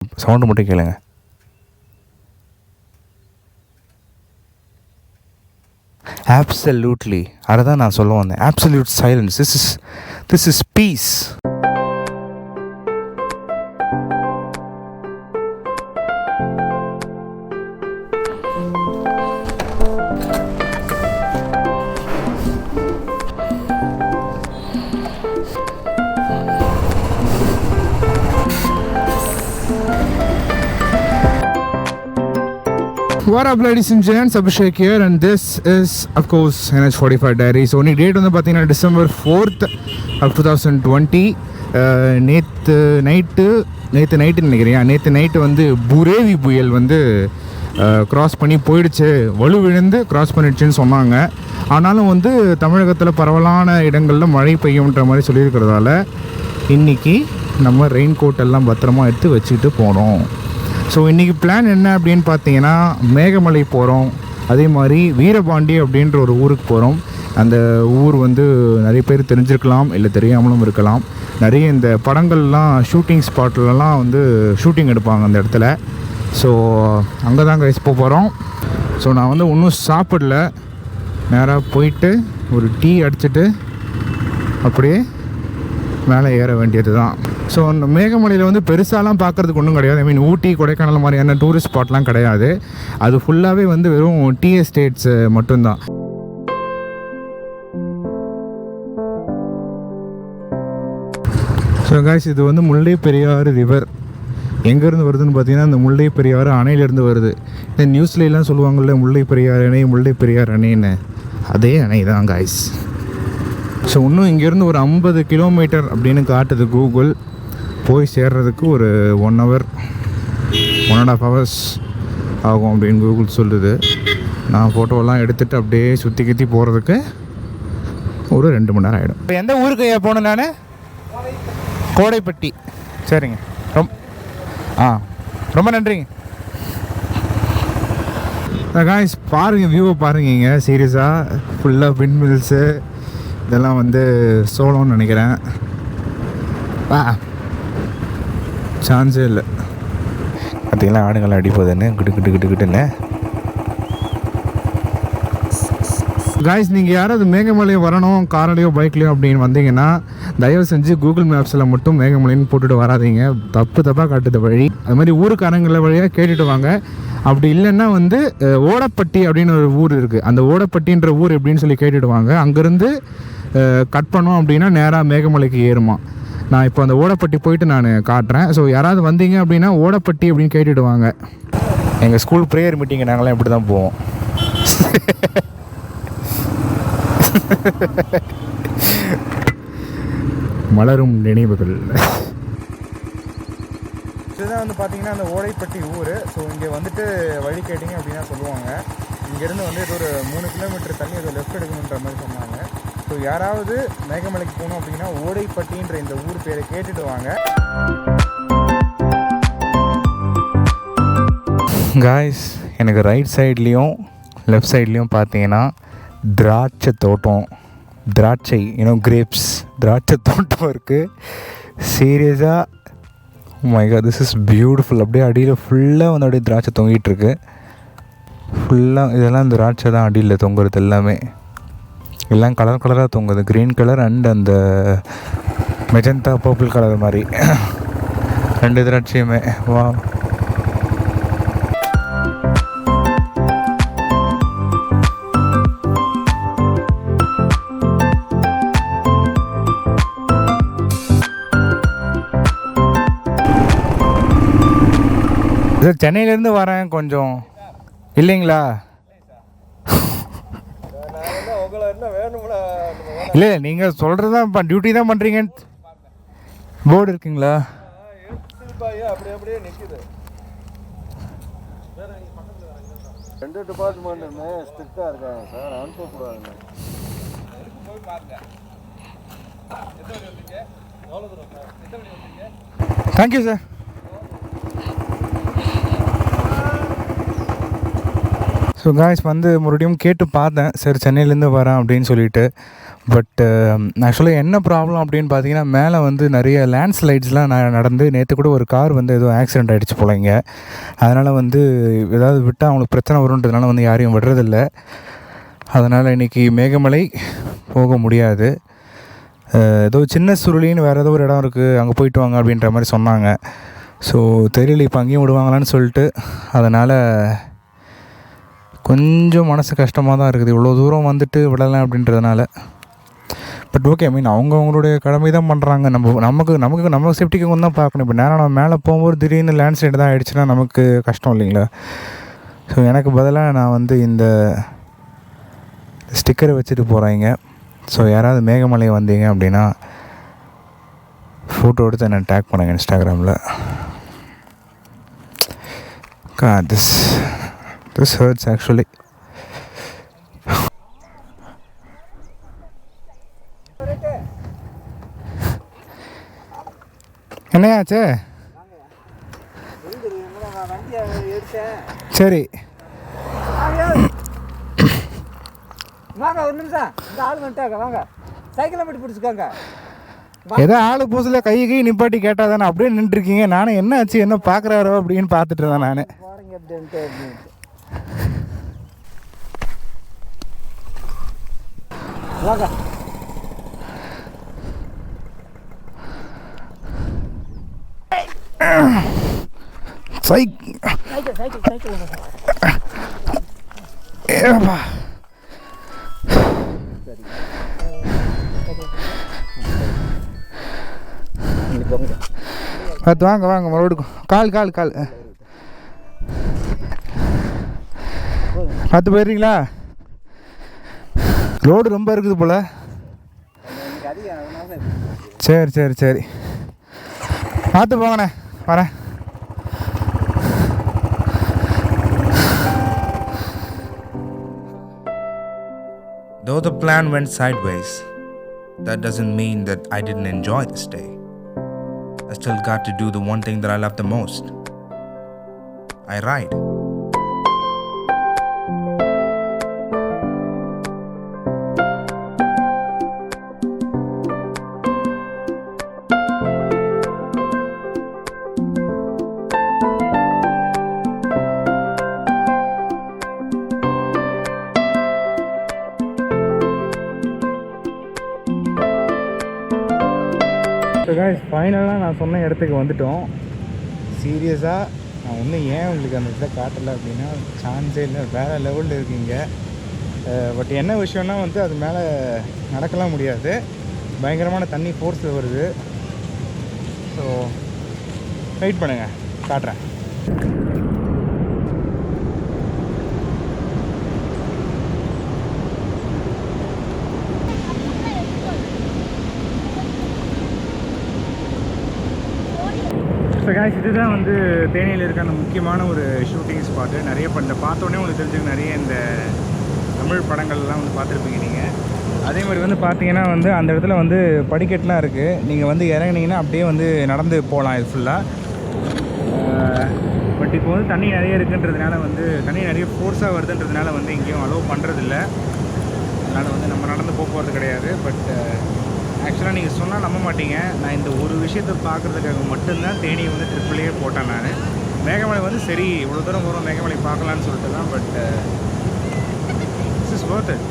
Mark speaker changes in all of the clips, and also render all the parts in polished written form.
Speaker 1: Sound மட்டும் கேளுங்க. Absolutely. அதை தான் நான் சொல்ல வந்தேன். Absolute silence. This is peace. What up, ladies and gents? Abhishek here, and this is, of course, NH45 Diaries. So, date வந்து பார்த்தீங்கன்னா December 4th of 2020. நேற்று நைட்டு நினைக்கிறேன். நேற்று நைட்டு வந்து புரேவி புயல் வந்து க்ராஸ் பண்ணி போயிடுச்சு, வலுவிழந்து க்ராஸ் பண்ணிடுச்சுன்னு சொன்னாங்க. ஆனாலும் வந்து தமிழகத்தில் பரவலான இடங்களில் மழை பெய்யும்ன்ற மாதிரி சொல்லியிருக்கிறதால இன்றைக்கி நம்ம ரெயின் கோட் எல்லாம் பத்திரமா எடுத்து வச்சுக்கிட்டு போகிறோம். ஸோ இன்றைக்கி பிளான் என்ன அப்படின்னு பார்த்தீங்கன்னா, மேகமலை போகிறோம், அதே மாதிரி வீரபாண்டி அப்படின்ற ஒரு ஊருக்கு போகிறோம். அந்த ஊர் வந்து நிறைய பேர் தெரிஞ்சிருக்கலாம், இல்லை தெரியாமலும் இருக்கலாம். நிறைய இந்த படங்கள்லாம் ஷூட்டிங் ஸ்பாட்லலாம் வந்து ஷூட்டிங் எடுப்பாங்க அந்த இடத்துல. ஸோ அங்கே தான் கைஸ் போகிறோம். ஸோ நான் வந்து ஒன்றும் சாப்பிடல, நேராக போயிட்டு ஒரு டீ அடிச்சுட்டு அப்படியே மேலே ஏற வேண்டியது தான். ஸோ அந்த மேகமலையில் வந்து பெருசாலாம் பார்க்குறதுக்கு ஒன்றும் கிடையாது. ஐ மீன் ஊட்டி, கொடைக்கானல் மாதிரியான டூரிஸ்ட் ஸ்பாட்லாம் கிடையாது. அது ஃபுல்லாகவே வந்து வெறும் டீ எஸ்டேட்ஸு மட்டும்தான். ஸோ காய்ஸ், இது வந்து முல்லை பெரியாறு ரிவர். எங்கேருந்து வருதுன்னு பார்த்தீங்கன்னா, இந்த முல்லை பெரியாறு அணையிலேருந்து வருது. இந்த நியூஸ்லாம் சொல்லுவாங்கள்ல, முல்லை பெரியாறு அணை, முல்லை பெரியாறு அணைன்னு, அதே அணை தான் காய்ஸ். ஸோ இன்னும் இங்கேருந்து ஒரு 50 கிலோமீட்டர் அப்படின்னு காட்டுது கூகுள். போய் சேர்றதுக்கு ஒரு 1 hour 1.5 hours ஆகும் அப்படின்னு கூகுள் சொல்லுது. நான் ஃபோட்டோலாம் எடுத்துகிட்டு அப்படியே சுற்றி கித்தி போகிறதுக்கு ஒரு 2 மணி நேரம் ஆகிடும். இப்போ எந்த ஊருக்கு போகணும் நான்? கோடைப்பட்டி. சரிங்க, ரொம்ப நன்றிங்க. காய்ஸ் பாருங்கள், வியூவை பாருங்க. சீரியஸாக ஃபுல்லாக விண்ட் மில்ஸு இதெல்லாம் வந்து சோளம்னு நினைக்கிறேன். சான்ஸே இல்லை. பார்த்தீங்களா ஆடுங்கள்லாம் அடி போகுதுன்னு கிட்டுன்னு. காய்ஸ், நீங்கள் யாராவது மேகமலையை வரணும் கார்லையோ பைக்லையோ அப்படின்னு வந்தீங்கன்னா, தயவு செஞ்சு கூகுள் மேப்ஸில் மட்டும் மேகமலைன்னு போட்டுட்டு வராதிங்க. தப்பாக காட்டுது வழி. அது மாதிரி ஊருக்காரங்கள வழியாக கேட்டுட்டு வாங்க. அப்படி இல்லைன்னா வந்து ஓடப்பட்டி அப்படின்னு ஒரு ஊர் இருக்குது. அந்த ஓடப்பட்டின்ற ஊர் எப்படின்னு சொல்லி கேட்டுட்டு வாங்க. அங்கேருந்து கட் பண்ணோம் அப்படின்னா நேராக மேகமலைக்கு ஏறுமா. நான் இப்போ அந்த ஓடப்பட்டி போயிட்டு நான் காட்டுறேன். ஸோ யாராவது வந்தீங்க அப்படின்னா ஓடப்பட்டி அப்படின்னு கேட்டுடுவாங்க. எங்கள் ஸ்கூல் ப்ரேயர் மீட்டிங்கை நாங்களாம் இப்படி தான் போவோம். மலரும் நினைவுகள். இதுதான் வந்து பார்த்தீங்கன்னா அந்த ஓடைப்பட்டி ஊர். ஸோ இங்கே வந்துட்டு வழி கேட்டிங்க அப்படின்னா சொல்லுவாங்க. இங்கேருந்து வந்து இது ஒரு 3 கிலோமீட்டர் தள்ளி அதை லெஃப்ட் எடுக்கணுன்ற மாதிரி சொன்னாங்க. ஸோ யாராவது மேகமலைக்கு போகணும் அப்படின்னா ஓடைப்பட்டின்ற இந்த ஊர் பேரை கேட்டுட்டு வாங்க. காய்ஸ், எனக்கு ரைட் சைட்லேயும் லெஃப்ட் சைட்லேயும் பார்த்தீங்கன்னா திராட்சை தோட்டம், திராட்சை கிரேப்ஸ், திராட்சை தோட்டம் இருக்குது. சீரியஸாக my god, this is beautiful. அப்படியே அடியில் ஃபுல்லாக வந்து அப்படியே திராட்சை தொங்கிட்டுருக்கு. ஃபுல்லாக இதெல்லாம் திராட்சை தான் அடியில் தொங்குறது. எல்லாமே எல்லாம் கலராக தொங்குது. க்ரீன் கலர் அண்ட் அந்த மெஜந்தா பர்பிள் கலர் மாதிரி 2 திராட்சையுமே. வா, சார் சென்னையிலேருந்து வரேன் கொஞ்சம் இல்லைங்களா? இல்லை, நீங்கள் சொல்கிறது தான் இப்போ டியூட்டி தான் பண்ணுறீங்க. போர்டு இருக்குங்களா? அப்படியே நிற்குது. 2 டிபார்ட்மெண்ட்டுமே ஸ்ட்ரிக்டாக இருக்காங்க சார், அனுப்பக்கூடாதுங்க. Thank you sir. ஸோ காய்ஸ் வந்து மறுபடியும் கேட்டு பார்த்தேன், சரி சென்னையிலேருந்து வரேன் அப்படின்னு சொல்லிட்டு. பட் ஆக்சுவலி என்ன ப்ராப்ளம் அப்படின்னு பார்த்தீங்கன்னா, மேலே வந்து நிறைய லேண்ட்ஸ்லைட்ஸ்லாம் நடந்து நேற்று கூட ஒரு கார் வந்து ஏதோ ஆக்சிடெண்ட் ஆகிடுச்சு போல இங்கே. அதனால் வந்து ஏதாவது விட்டால் அவங்களுக்கு பிரச்சனை வருன்றதுனால வந்து யாரையும் விடுறதில்ல. அதனால் இன்றைக்கி மேகமலை போக முடியாது. ஏதோ சின்ன சுருளின்னு வேறு ஏதோ ஒரு இடம் இருக்குது, அங்கே போயிட்டு வாங்க அப்படின்ற மாதிரி சொன்னாங்க. ஸோ தெரியல இப்போ அங்கேயும் விடுவாங்களான்னு சொல்லிட்டு. அதனால் கொஞ்சம் மனசு கஷ்டமாக தான் இருக்குது, இவ்வளோ தூரம் வந்துட்டு விடலாம் அப்படின்றதுனால. பட் ஓகே, ஐ மீன் அவங்களுடைய கடமை தான் பண்ணுறாங்க. நமக்கு சேஃப்டிக்கு வந்து தான் பார்க்கணும். இப்போ நேரம் நம்ம மேலே போகும்போது திடீர்னு லேண்ட்ஸ்லைடு தான் ஆகிடுச்சுன்னா நமக்கு கஷ்டம் இல்லைங்களா? ஸோ எனக்கு பதிலாக நான் வந்து இந்த ஸ்டிக்கரை வச்சுட்டு போகிறாங்க. ஸோ யாராவது மேகமலை வந்தீங்க அப்படின்னா ஃபோட்டோ எடுத்து என்ன டேக் பண்ணுங்க இன்ஸ்டாகிராமில். This hurts actually. என்னையாச்சு? சரி
Speaker 2: வாங்க, ஒரு நிமிஷம். இந்த ஆள் வந்துட்டாங்க, வாங்க. சைக்கிளை மட்டும் பிடிச்சிக்கோங்க.
Speaker 1: ஏதோ ஆளு பூசில் கை நிப்பாட்டி கேட்டால் தானே அப்படியே நின்றுருக்கீங்க. நானும் என்ன ஆச்சு, என்ன பார்க்குறாரோ அப்படின்னு பார்த்துட்டு இருந்தேன் நான்.
Speaker 2: போகிறீங்க அப்படின்ட்டு வாங்க.
Speaker 1: பார்த்து வாங்க வாங்க மறுபடியும் கால் கால் கால் பார்த்து போயிடுறீங்களா? ரோடு ரொம்ப இருக்குது போல். சரி சரி சரி, பார்த்து போங்கண்ணே, வரேன்.
Speaker 3: Though the plan went sideways, that doesn't mean that I didn't enjoy this day. I still got to do the one thing that I love the most. I ride.
Speaker 1: ஃபைனலாக நான் சொன்ன இடத்துக்கு வந்துட்டோம். சீரியஸாக நான் ஒன்றும் ஏன் உங்களுக்கு அந்த இதை காட்டலை அப்படின்னா சான்ஸே இல்லை, வேறு லெவலில் இருக்கீங்க. பட் என்ன விஷயம்னா வந்து அது மேலே நடக்கலாம் முடியாது, பயங்கரமான தண்ணி ஃபோர்ஸில் வருது. ஸோ வெயிட் பண்ணுங்கள், காட்டுறேன். ஸோ காய்ஸ், இதுதான் வந்து தேனியில் இருக்க அந்த முக்கியமான ஒரு ஷூட்டிங் ஸ்பாட்டு. நிறைய இந்த பார்த்தோன்னே உங்களுக்கு தெரிஞ்சுக்க நிறைய இந்த தமிழ் படங்கள்லாம் வந்து பார்த்துருப்பீங்க நீங்கள். அதே மாதிரி வந்து பார்த்தீங்கன்னா வந்து அந்த இடத்துல வந்து படிக்கட்டுலாம் இருக்குது. நீங்கள் வந்து இறங்குனீங்கன்னா அப்படியே வந்து நடந்து போகலாம் இது ஃபுல்லாக. பட் இப்போ வந்து தண்ணி நிறைய இருக்குன்றதுனால வந்து தண்ணி நிறைய ஃபோர்ஸாக வருதுன்றதுனால வந்து எங்கேயும் அலோவ் பண்ணுறதில்ல. அதனால் வந்து நம்ம நடந்து போகிறது கிடையாது. பட் ஆக்சுவலாக நீங்கள் சொன்னால் நம்ப மாட்டீங்க, நான் இந்த ஒரு விஷயத்தை பார்க்குறதுக்காக மட்டும்தான் தேனியை வந்து ட்ரிப்பிலேயே போட்டேன் நான். மேகமலை வந்து சரி இவ்வளோ தூரம் வரும் மேகமலை பார்க்கலான்னு சொல்லிட்டு தான். But this is Worth it.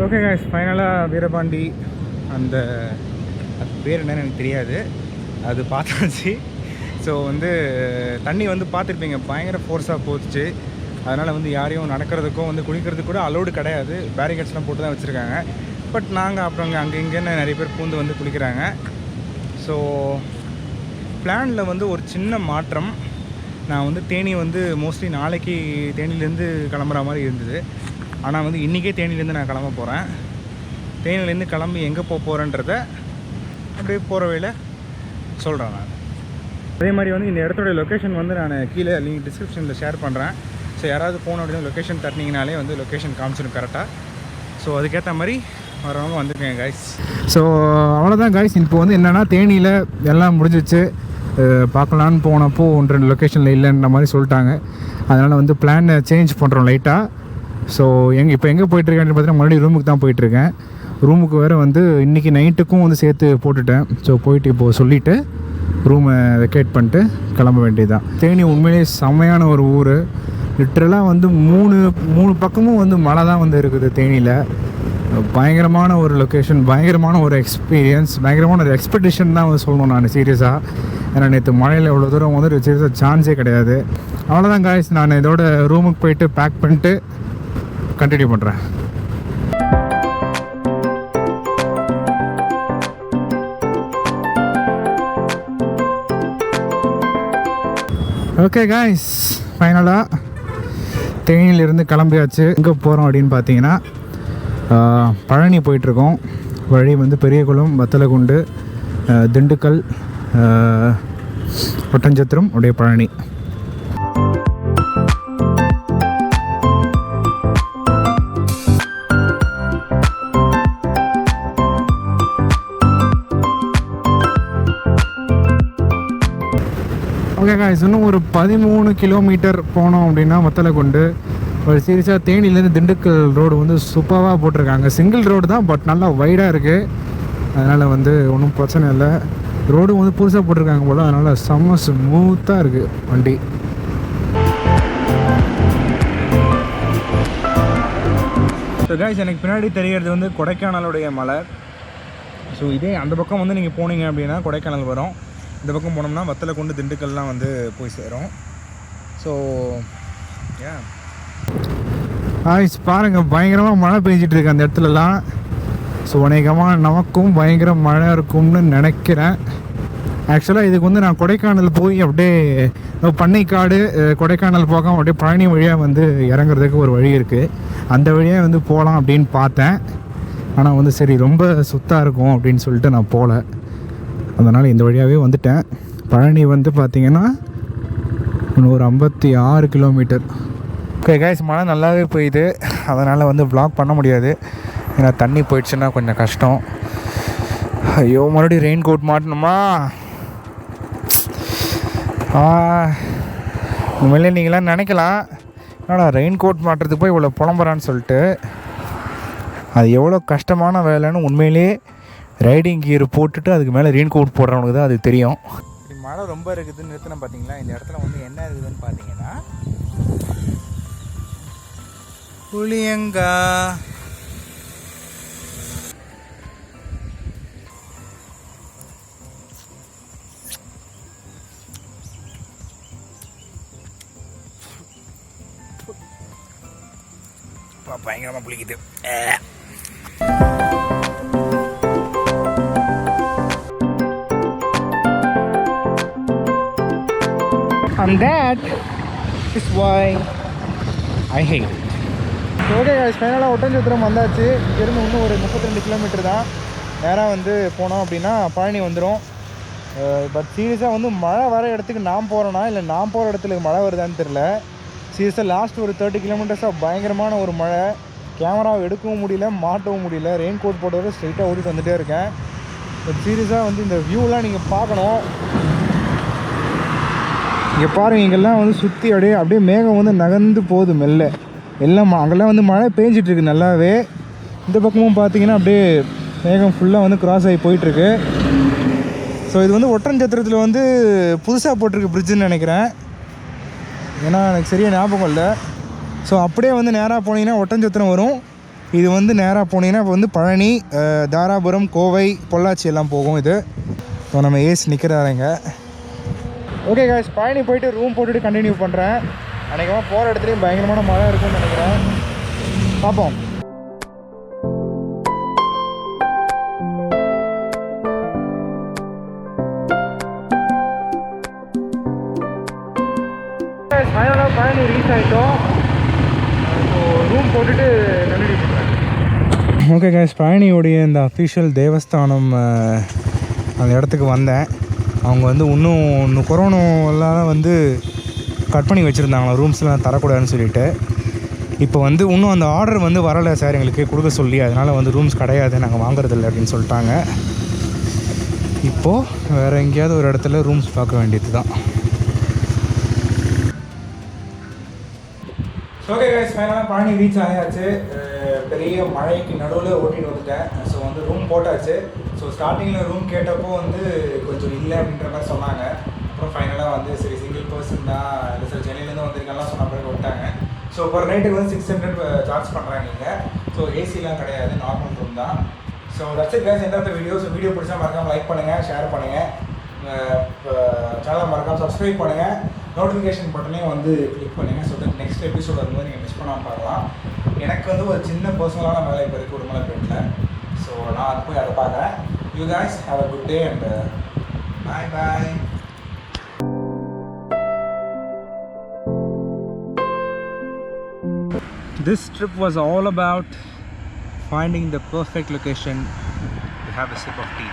Speaker 1: Okay guys, ஃபைனலாக வீரபாண்டி அந்த அது பேர் என்னன்னு எனக்கு தெரியாது, அது பார்த்தாச்சு. ஸோ வந்து தண்ணி வந்து பார்த்துருப்பீங்க, பயங்கர ஃபோர்ஸாக போச்சு. அதனால் வந்து யாரையும் நடக்கிறதுக்கும் வந்து குளிக்கிறதுக்கு கூட அலோடு கிடையாது, பேரிகேட்ஸ்லாம் போட்டு தான் வச்சுருக்காங்க. பட் நாங்கள் அப்புறம் அங்கே இங்கேன்னு நிறைய பேர் பூந்து வந்து குளிக்கிறாங்க. ஸோ பிளானில் வந்து ஒரு சின்ன மாற்றம். நான் வந்து தேனி வந்து மோஸ்ட்லி நாளைக்கு தேனிலேருந்து கிளம்புற மாதிரி இருந்தது. ஆனால் வந்து இன்றைக்கே தேனிலேருந்து நான் கிளம்ப போகிறேன். தேனிலேருந்து கிளம்பி எங்கே போக போகிறேன்றத அப்படியே போகிற வழியில் சொல்கிறேன் நான். அதே மாதிரி வந்து இந்த இடத்தோடைய லொக்கேஷன் வந்து நான் கீழே லிங்க் டிஸ்கிரிப்ஷனில் ஷேர் பண்ணுறேன். ஸோ யாராவது போன அப்படின்னா லொக்கேஷன் தட்டினீங்கனாலே வந்து லொக்கேஷன் காமிச்சிடும் கரெக்டாக. ஸோ அதுக்கேற்ற மாதிரி வரவங்க வந்துருக்கேன் காய்ஸ். ஸோ அவ்வளோதான் காய்ஸ். இப்போ வந்து என்னென்னா தேனியில் எல்லாம் முடிஞ்சிச்சு. பார்க்கலான்னு போனப்போ 1-2 லொக்கேஷனில் இல்லைன்ற மாதிரி சொல்லிட்டாங்க. அதனால் வந்து பிளானை சேஞ்ச் பண்ணுறோம் லைட்டாக. ஸோ இப்போ எங்கே போயிட்டுருக்கேன்னு பார்த்தீங்கன்னா மறுபடியும் ரூமுக்கு தான் போயிட்டுருக்கேன். ரூமுக்கு வேறு வந்து இன்றைக்கி நைட்டுக்கும் வந்து சேர்த்து போட்டுட்டேன். ஸோ போயிட்டு இப்போது சொல்லிவிட்டு ரூமை வெக்கேட் பண்ணிட்டு கிளம்ப வேண்டியதுதான். தேனி உண்மையிலே செம்மையான ஒரு ஊர். லிட்ரலாக வந்து மூணு பக்கமும் வந்து மழை தான் வந்து இருக்குது தேனியில். பயங்கரமான ஒரு லொக்கேஷன், பயங்கரமான ஒரு எக்ஸ்பீரியன்ஸ், பயங்கரமான ஒரு எக்ஸ்பெக்டேஷன் தான் வந்து சொல்லணும் நான் சீரியஸாக. ஏன்னா நேற்று மழையில் எவ்வளோ தூரம் வந்து சீரியஸாக சான்ஸே கிடையாது. அவ்வளோதான் காய்ஸ், நான் இதோட ரூமுக்கு போயிட்டு பேக் பண்ணிட்டு கண்டினியூ பண்ணுறேன். ஓகே காய்ஸ், ஃபைனலாக தேனியிலிருந்து கிளம்பியாச்சு. எங்கே போகிறோம் அப்படின்னு பார்த்தீங்கன்னா பழனி போயிட்டுருக்கோம். வழி வந்து பெரியகுளம், வத்தலகுண்டு, திண்டுக்கல், ஒட்டஞ்சத்திரம், அப்படியே பழனி. ஓகே காய்ஸ், இன்னும் ஒரு 13 கிலோமீட்டர் போனோம் அப்படின்னா வத்தலகுண்டு. ஒரு சீரியஸாக தேனியிலேருந்து திண்டுக்கல் ரோடு வந்து சூப்பராக போட்டிருக்காங்க. சிங்கிள் ரோடு தான், பட் நல்லா வைடாக இருக்குது. அதனால் வந்து ஒன்றும் பிரச்சனை இல்லை. ரோடு வந்து புதுசாக போட்டிருக்காங்க போல், அதனால் செம்ம ஸ்மூத்தாக இருக்குது வண்டி. ஸோ காய்ஸ், எனக்கு பின்னாடி தெரிகிறது வந்து கொடைக்கானலுடைய மலை. ஸோ இதே அந்த பக்கம் வந்து நீங்கள் போனீங்க அப்படின்னா கொடைக்கானல் வரும். இந்த பக்கம் போனோம்னா வத்தலகுண்டு, திண்டுக்கல்லாம் வந்து போய் சேரும். ஸோ காய்ஸ் பாருங்கள், பயங்கரமாக மழை பெஞ்சிட்ருக்கு அந்த இடத்துலலாம். ஸோ அநேகமாக நமக்கும் பயங்கர மழை இருக்கும்னு நினைக்கிறேன். ஆக்சுவலாக இதுக்கு வந்து நான் கொடைக்கானல் போய் அப்படியே பண்ணைக்காடு, கொடைக்கானல் போகாமல் அப்படியே பழனி வழியாக வந்து இறங்குறதுக்கு ஒரு வழி இருக்குது. அந்த வழியாக வந்து போகலாம் அப்படின்னு பார்த்தேன். ஆனால் வந்து சரி ரொம்ப சுத்தாக இருக்கும் அப்படின்னு சொல்லிட்டு நான் போகல. அதனால் இந்த வழியாகவே வந்துட்டேன். பழனி வந்து பார்த்திங்கன்னா இன்னும் ஒரு 56 கிலோமீட்டர். ஓகே காய்ஸ், மழை நல்லாவே பெய்யுது. அதனால் வந்து வ்ளாக் பண்ண முடியாது. ஏன்னா தண்ணி போயிடுச்சுன்னா கொஞ்சம் கஷ்டம். ஐயோ, மறுபடியும் ரெயின் கோட் மாட்டணுமா? உண்மையிலே நீங்களாம் நினைக்கலாம், என்னடா ரெயின் கோட் மாட்டுறதுக்கு போய் இவ்வளோ புலம்புறான்னு சொல்லிட்டு. அது எவ்வளோ கஷ்டமான வேலைன்னு உண்மையிலே ரைடிங் கியர் போட்டுட்டு அதுக்கு மேலே ரெயின் கோட் போடுறவனுக்கு தான் அது தெரியும். மழை ரொம்ப இருக்குதுன்னு நிறுத்தினேன் பார்த்தீங்களா. இந்த இடத்துல வந்து என்ன இருக்குதுன்னு பார்த்தீங்கன்னா புளியங்கா. பயங்கரமாக புளிக்குது. And that is why I hate it. Okay guys, ஃபைனலாக ஒட்டஞ்சத்திரம் வந்தாச்சு. இங்கேருந்து இன்னும் ஒரு 32 கிலோமீட்டர் தான். நேராக வந்து போனோம் அப்படின்னா பழனி வந்துடும். பட் சீரியஸாக வந்து மழை வர இடத்துக்கு நான் போகிறேன்னா இல்லை நான் போகிற இடத்துல மழை வருதான்னு தெரில. சீரியஸாக லாஸ்ட் ஒரு 30 கிலோமீட்டர்ஸாக பயங்கரமான ஒரு மழை. கேமராவை எடுக்கவும் முடியல, மாட்டவும் முடியல. ரெயின் கோட் போட்டோட ஸ்ட்ரைட்டாக ஓடிட்டு வந்துகிட்டே இருக்கேன். பட் சீரியஸாக வந்து இந்த வியூலாம் நீங்கள் பார்க்கணும். இங்கே பாருங்கள், இங்கெல்லாம் வந்து சுற்றி அப்படியே மேகம் வந்து நகர்ந்து போகுது மெல்ல. எல்லாம் அங்கெல்லாம் வந்து மழை பெஞ்சிட்ருக்கு நல்லாவே. இந்த பக்கமும் பார்த்தீங்கன்னா அப்படியே மேகம் ஃபுல்லாக வந்து கிராஸ் ஆகி போயிட்டுருக்கு. ஸோ இது வந்து ஒட்டஞ்சத்திரத்தில் வந்து புதுசாக போட்டிருக்கு பிரிட்ஜுன்னு நினைக்கிறேன். ஏன்னா எனக்கு சரியாக ஞாபகம் இல்லை. ஸோ அப்படியே வந்து நேராக போனீங்கன்னா ஒட்டஞ்சத்திரம் வரும். இது வந்து நேராக போனீங்கன்னா இப்போ வந்து பழனி, தாராபுரம், கோவை, பொள்ளாச்சி எல்லாம் போகும் இது. ஸோ நம்ம ஏசி நிற்கிறாருங்க. ஓகே காய்ஸ், பழனி போயிட்டு ரூம் போட்டுட்டு கண்டினியூ பண்ணுறேன். அன்றைக்கமாக போகிற இடத்துலையும் பயங்கரமான மழை இருக்கும்னு நினைக்கிறேன். பார்ப்போம். ஃபைனலாக பழனி ரீச் ஆகிட்டோம். ஸோ ரூம் போட்டுட்டு கண்டினியூ பண்ணுறேன். ஓகே கைஸ், பழனியோடைய இந்த அஃபிஷியல் தேவஸ்தானம் அந்த இடத்துக்கு வந்தேன். அவங்க வந்து இன்னும் கொரோனாலாம் வந்து கட் பண்ணி வச்சுருந்தாங்களா, ரூம்ஸ்லாம் தரக்கூடாதுன்னு சொல்லிட்டு. இப்போ வந்து இன்னும் அந்த ஆர்டர் வந்து வரலை சார் எங்களுக்கு கொடுக்க சொல்லி, அதனால் வந்து ரூம்ஸ் கிடையாது, நாங்கள் வாங்குறதில்லை அப்படின்னு சொல்லிட்டாங்க. இப்போது வேறு எங்கேயாவது ஒரு இடத்துல ரூம்ஸ் பார்க்க வேண்டியது தான். ஓகே கைஸ், ஃபைனலாக பழனி ரீச் ஆயாச்சு. பெரிய மழைக்கு நடுவில் ஓட்டிட்டு வந்துட்டேன். ஸோ வந்து ரூம் போட்டாச்சு. ஸோ ஸ்டார்டிங்கில் ரூம் கேட்டப்போ வந்து கொஞ்சம் இல்லை அப்படின்ற மாதிரி சொன்னாங்க. அப்புறம் ஃபைனலாக வந்து சரி சிங்கிள் பர்சன் தான், இல்லை சார் சென்னையிலேருந்து வந்திருக்கெல்லாம் சொன்ன பிறகு விட்டாங்க. ஸோ பர் நைட்டுக்கு வந்து 600 சார்ஜ் பண்ணுறாங்க இங்கே. ஸோ ஏசிலாம் கிடையாது, நார்மல் ரூம் தான். So that's it guys, end of the video. So video பிடிச்சா மறக்காமல் லைக் பண்ணுங்கள், ஷேர் பண்ணுங்கள், சேனலை மறக்காமல் சப்ஸ்கிரைப் பண்ணுங்கள், நோட்டிஃபிகேஷன் பட்டனையும் வந்து கிளிக் பண்ணுங்கள். ஸோ தட் நெக்ஸ்ட் எபிசோட் வரும்போது நீங்கள் மிஸ் பண்ணாமல் பார்க்கலாம். எனக்கு வந்து ஒரு சின்ன பர்சனலான வேலை இப்போ இருக்குது உடுமலைப்பேட்டில். ஸோ நான் அது போய் அதை பார்க்குறேன். You guys have a good day and bye. This trip was all about finding the perfect location to have a sip of tea.